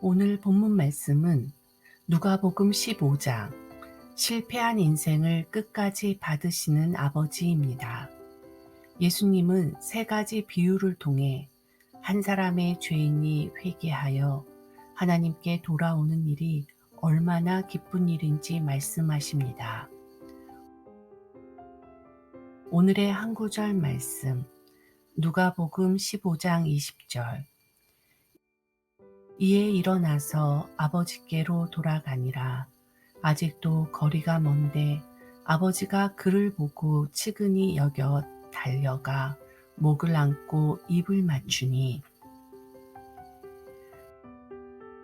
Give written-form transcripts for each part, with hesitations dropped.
오늘 본문 말씀은 누가복음 15장 실패한 인생을 끝까지 받으시는 아버지입니다. 예수님은 세 가지 비유를 통해 한 사람의 죄인이 회개하여 하나님께 돌아오는 일이 얼마나 기쁜 일인지 말씀하십니다. 오늘의 한 구절 말씀, 누가복음 15장 20절. 이에 일어나서 아버지께로 돌아가니라. 아직도 거리가 먼데 아버지가 그를 보고 측은히 여겨 달려가 목을 안고 입을 맞추니.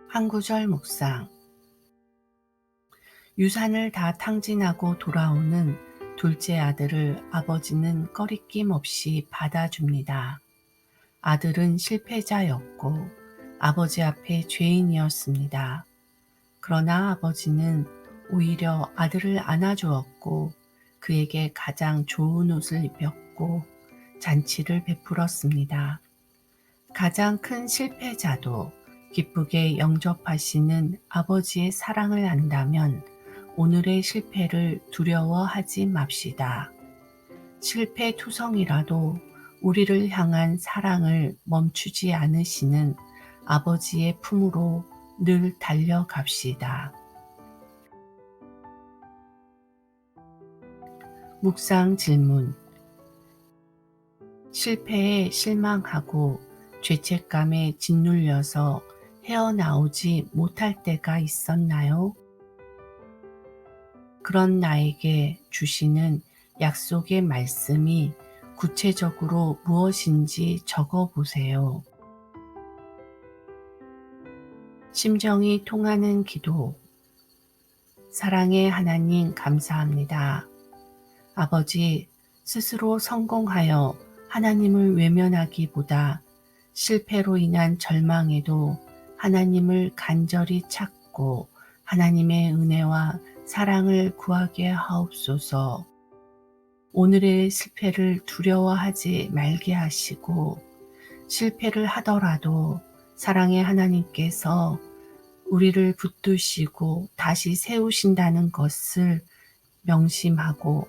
한 구절 묵상. 유산을 다 탕진하고 돌아오는 둘째 아들을 아버지는 꺼리낌 없이 받아줍니다. 아들은 실패자였고 아버지 앞에 죄인이었습니다. 그러나 아버지는 오히려 아들을 안아주었고 그에게 가장 좋은 옷을 입혔고 잔치를 베풀었습니다. 가장 큰 실패자도 기쁘게 영접하시는 아버지의 사랑을 안다면 오늘의 실패를 두려워하지 맙시다. 실패투성이라도 우리를 향한 사랑을 멈추지 않으시는 아버지의 품으로 늘 달려갑시다. 묵상 질문. 실패에 실망하고 죄책감에 짓눌려서 헤어나오지 못할 때가 있었나요? 그런 나에게 주시는 약속의 말씀이 구체적으로 무엇인지 적어 보세요. 심정이 통하는 기도. 사랑의 하나님 감사합니다. 아버지, 스스로 성공하여 하나님을 외면하기보다 실패로 인한 절망에도 하나님을 간절히 찾고 하나님의 은혜와 사랑을 구하게 하옵소서. 오늘의 실패를 두려워하지 말게 하시고 실패를 하더라도 사랑의 하나님께서 우리를 붙드시고 다시 세우신다는 것을 명심하고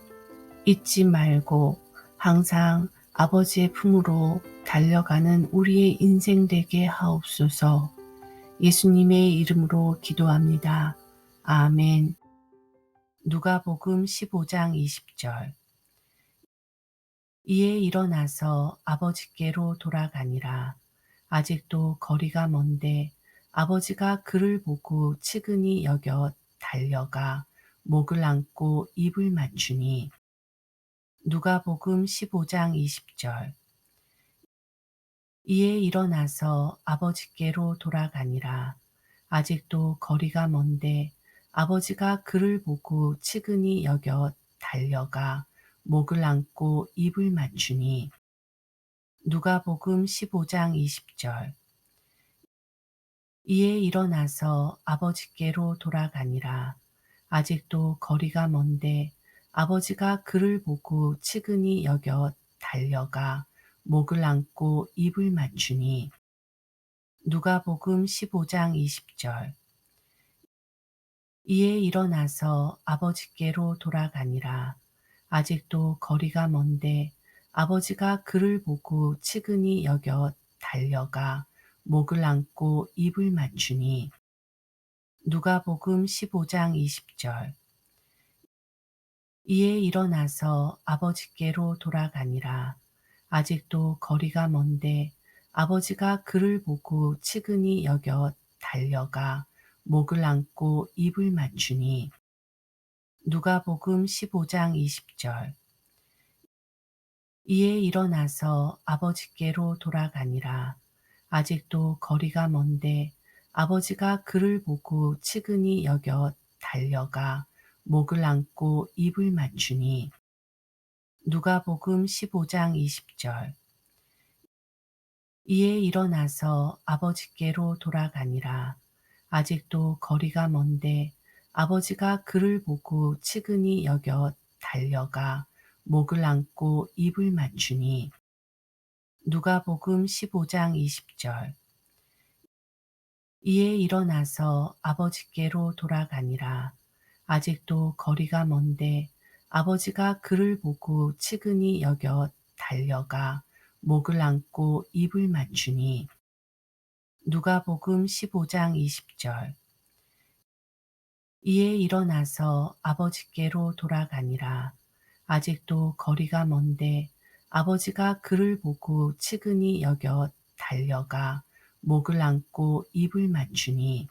잊지 말고 항상 아버지의 품으로 달려가는 우리의 인생 되게 하옵소서. 예수님의 이름으로 기도합니다. 아멘. 누가복음 15장 20절. 이에 일어나서 아버지께로 돌아가니라. 아직도 거리가 먼데 아버지가 그를 보고 측은히 여겨 달려가 목을 안고 입을 맞추니. 누가복음 15장 20절. 이에 일어나서 아버지께로 돌아가니라. 아직도 거리가 먼데 아버지가 그를 보고 측은히 여겨 달려가 목을 안고 입을 맞추니. 누가복음 15장 20절. 이에 일어나서 아버지께로 돌아가니라. 아직도 거리가 먼데 아버지가 그를 보고 측은히 여겨 달려가 목을 안고 입을 맞추니. 누가복음 15장 20절. 이에 일어나서 아버지께로 돌아가니라. 아직도 거리가 먼데 아버지가 그를 보고 측은히 여겨 달려가 목을 안고 입을 맞추니. 누가복음 15장 20절. 이에 일어나서 아버지께로 돌아가니라. 아직도 거리가 먼데 아버지가 그를 보고 측은히 여겨 달려가 목을 안고 입을 맞추니. 누가복음 15장 20절. 이에 일어나서 아버지께로 돌아가니라. 아직도 거리가 먼데 아버지가 그를 보고 측은히 여겨 달려가 목을 안고 입을 맞추니. 누가복음 15장 20절. 이에 일어나서 아버지께로 돌아가니라. 아직도 거리가 먼데 아버지가 그를 보고 측은히 여겨 달려가 목을 안고 입을 맞추니. 누가복음 15장 20절. 이에 일어나서 아버지께로 돌아가니라. 아직도 거리가 먼데 아버지가 그를 보고 치근히 여겨 달려가 목을 안고 입을 맞추니. 누가복음 15장 20절. 이에 일어나서 아버지께로 돌아가니라. 아직도 거리가 먼데 아버지가 그를 보고 치근히 여겨 달려가 목을 안고 입을 맞추니.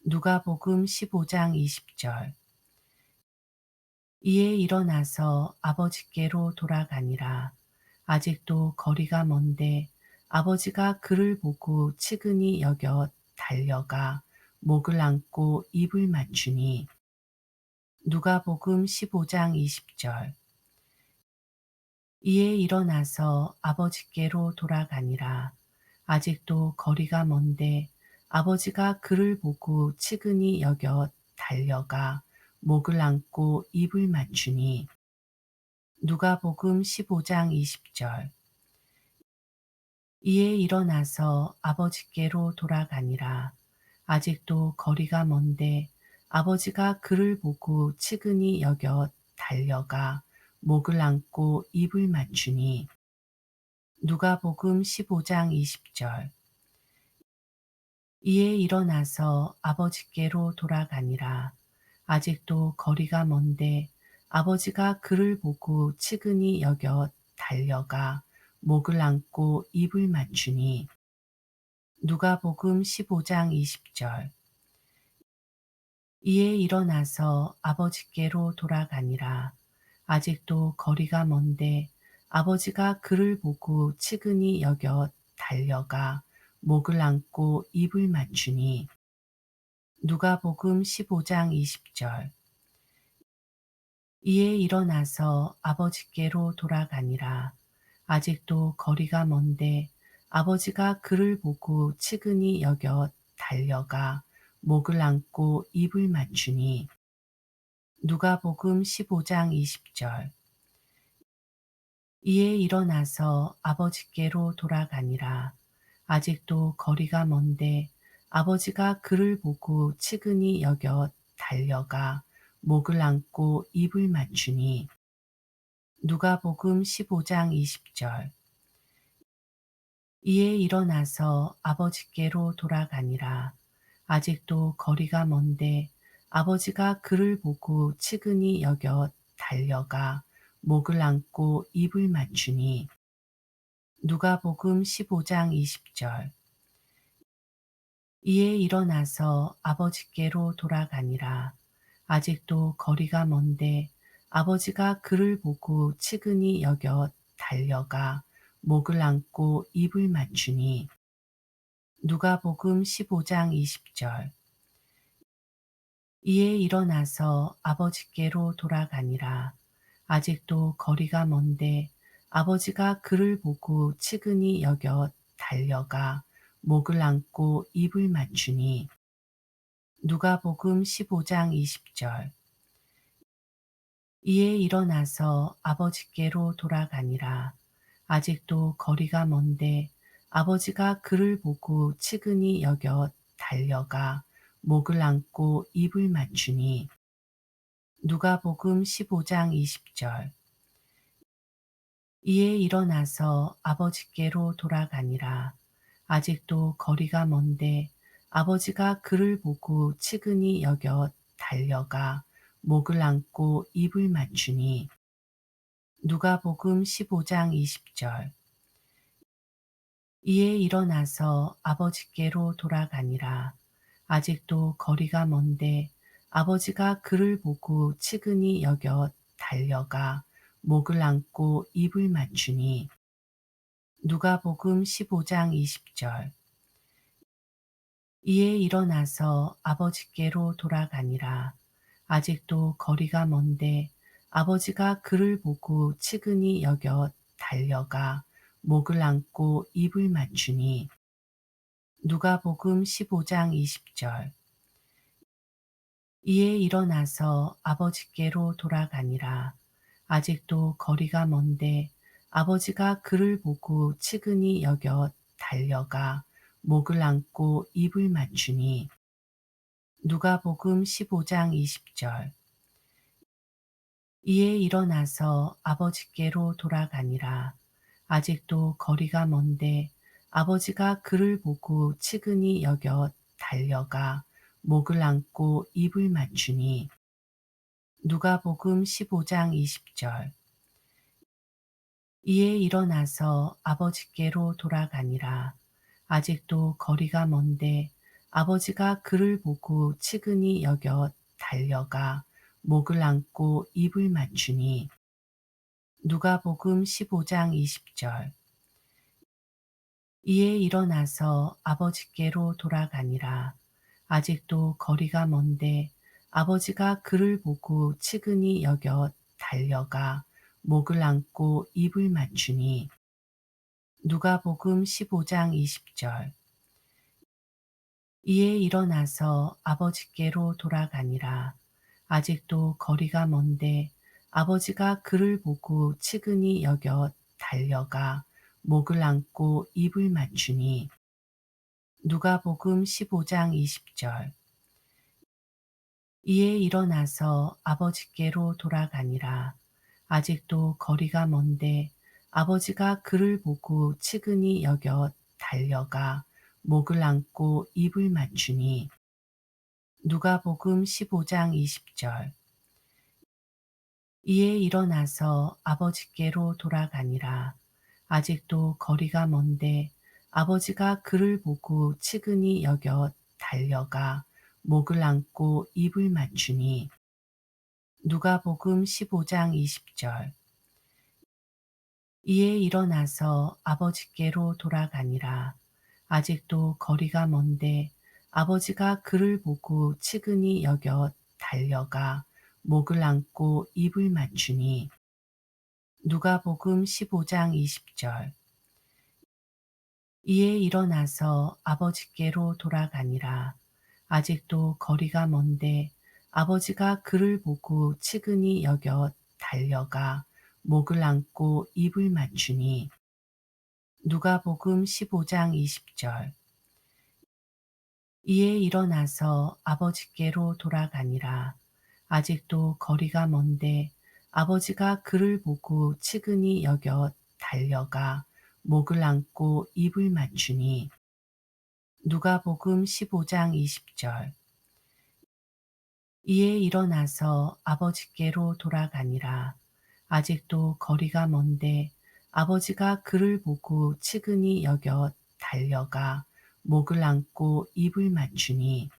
누가복음 15장 20절. 이에 일어나서 아버지께로 돌아가니라. 아직도 거리가 먼데 아버지가 그를 보고 치근히 여겨 달려가 목을 안고 입을 맞추니. 누가복음 15장 20절. 이에 일어나서 아버지께로 돌아가니라. 아직도 거리가 먼데 아버지가 그를 보고 치근히 여겨 달려가 목을 안고 입을 맞추니. 누가복음 15장 20절. 이에 일어나서 아버지께로 돌아가니라. 아직도 거리가 먼데 아버지가 그를 보고 치근히 여겨 달려가 목을 안고 입을 맞추니. 누가복음 15장 20절. 이에 일어나서 아버지께로 돌아가니라. 아직도 거리가 먼데 아버지가 그를 보고 치근히 여겨 달려가 목을 안고 입을 맞추니. 누가복음 15장 20절. 이에 일어나서 아버지께로 돌아가니라. 아직도 거리가 먼데 아버지가 그를 보고 치근히 여겨 달려가 목을 안고 입을 맞추니. 누가복음 15장 20절. 이에 일어나서 아버지께로 돌아가니라. 아직도 거리가 먼데 아버지가 그를 보고 치근히 여겨 달려가 목을 안고 입을 맞추니. 누가복음 15장 20절. 이에 일어나서 아버지께로 돌아가니라. 아직도 거리가 먼데 아버지가 그를 보고 치근히 여겨 달려가 목을 안고 입을 맞추니. 누가복음 15장 20절. 이에 일어나서 아버지께로 돌아가니라. 아직도 거리가 먼데 아버지가 그를 보고 치근히 여겨 달려가 목을 안고 입을 맞추니. 누가복음 15장 20절. 이에 일어나서 아버지께로 돌아가니라. 아직도 거리가 먼데 아버지가 그를 보고 치근히 여겨 달려가 목을 안고 입을 맞추니. 누가복음 15장 20절. 이에 일어나서 아버지께로 돌아가니라. 아직도 거리가 먼데 아버지가 그를 보고 치근히 여겨 달려가 목을 안고 입을 맞추니. 누가복음 15장 20절. 이에 일어나서 아버지께로 돌아가니라. 아직도 거리가 먼데 아버지가 그를 보고 치근히 여겨 달려가 목을 안고 입을 맞추니. 누가복음 15장 20절. 이에 일어나서 아버지께로 돌아가니라. 아직도 거리가 먼데 아버지가 그를 보고 치근히 여겨 달려가 목을 안고 입을 맞추니. 누가복음 15장 20절. 이에 일어나서 아버지께로 돌아가니라. 아직도 거리가 먼데 아버지가 그를 보고 치근히 여겨 달려가 목을 안고 입을 맞추니. 누가복음 15장 20절. 이에 일어나서 아버지께로 돌아가니라. 아직도 거리가 먼데 아버지가 그를 보고 치근히 여겨 달려가 목을 안고 입을 맞추니. 누가복음 15장 20절. 이에 일어나서 아버지께로 돌아가니라. 아직도 거리가 먼데 아버지가 그를 보고 치근히 여겨 달려가 목을 안고 입을 맞추니 누가복음 15장 20절. 이에 일어나서 아버지께로 돌아가니라. 아직도 거리가 먼데 아버지가 그를 보고 측은히 여겨 달려가 목을 안고 입을 맞추니 누가복음 15장 20절. 이에 일어나서 아버지께로 돌아가니라. 아직도 거리가 먼데 아버지가 그를 보고 측은히 여겨 달려가 목을 안고 입을 맞추니 누가복음 15장 20절. 이에 일어나서 아버지께로 돌아가니라. 아직도 거리가 먼데 아버지가 그를 보고 측은히 여겨 달려가 목을 안고 입을 맞추니 누가복음 15장 20절. 이에 일어나서 아버지께로 돌아가니라. 아직도 거리가 먼데 아버지가 그를 보고 측은히 여겨 달려가 목을 안고 입을 맞추니 누가복음 15장 20절. 이에 일어나서 아버지께로 돌아가니라. 아직도 거리가 먼데 아버지가 그를 보고 측은히 여겨 달려가 목을 안고 입을 맞추니 누가복음 15장 20절. 이에 일어나서 아버지께로 돌아가니라. 아직도 거리가 먼데 아버지가 그를 보고 측은히 여겨 달려가 목을 안고 입을 맞추니 누가복음 15장 20절. 이에 일어나서 아버지께로 돌아가니라. 아직도 거리가 먼데 아버지가 그를 보고 측은히 여겨 달려가 목을 안고 입을 맞추니 누가복음 15장 20절. 이에 일어나서 아버지께로 돌아가니라. 아직도 거리가 먼데 아버지가 그를 보고 측은히 여겨 달려가 목을 안고 입을 맞추니 누가복음 15장 20절. 이에 일어나서 아버지께로 돌아가니라. 아직도 거리가 먼데 아버지가 그를 보고 측은히 여겨 달려가 목을 안고 입을 맞추니 누가복음 15장 20절. 이에 일어나서 아버지께로 돌아가니라. 아직도 거리가 먼데 아버지가 그를 보고 측은히 여겨 달려가 목을 안고 입을 맞추니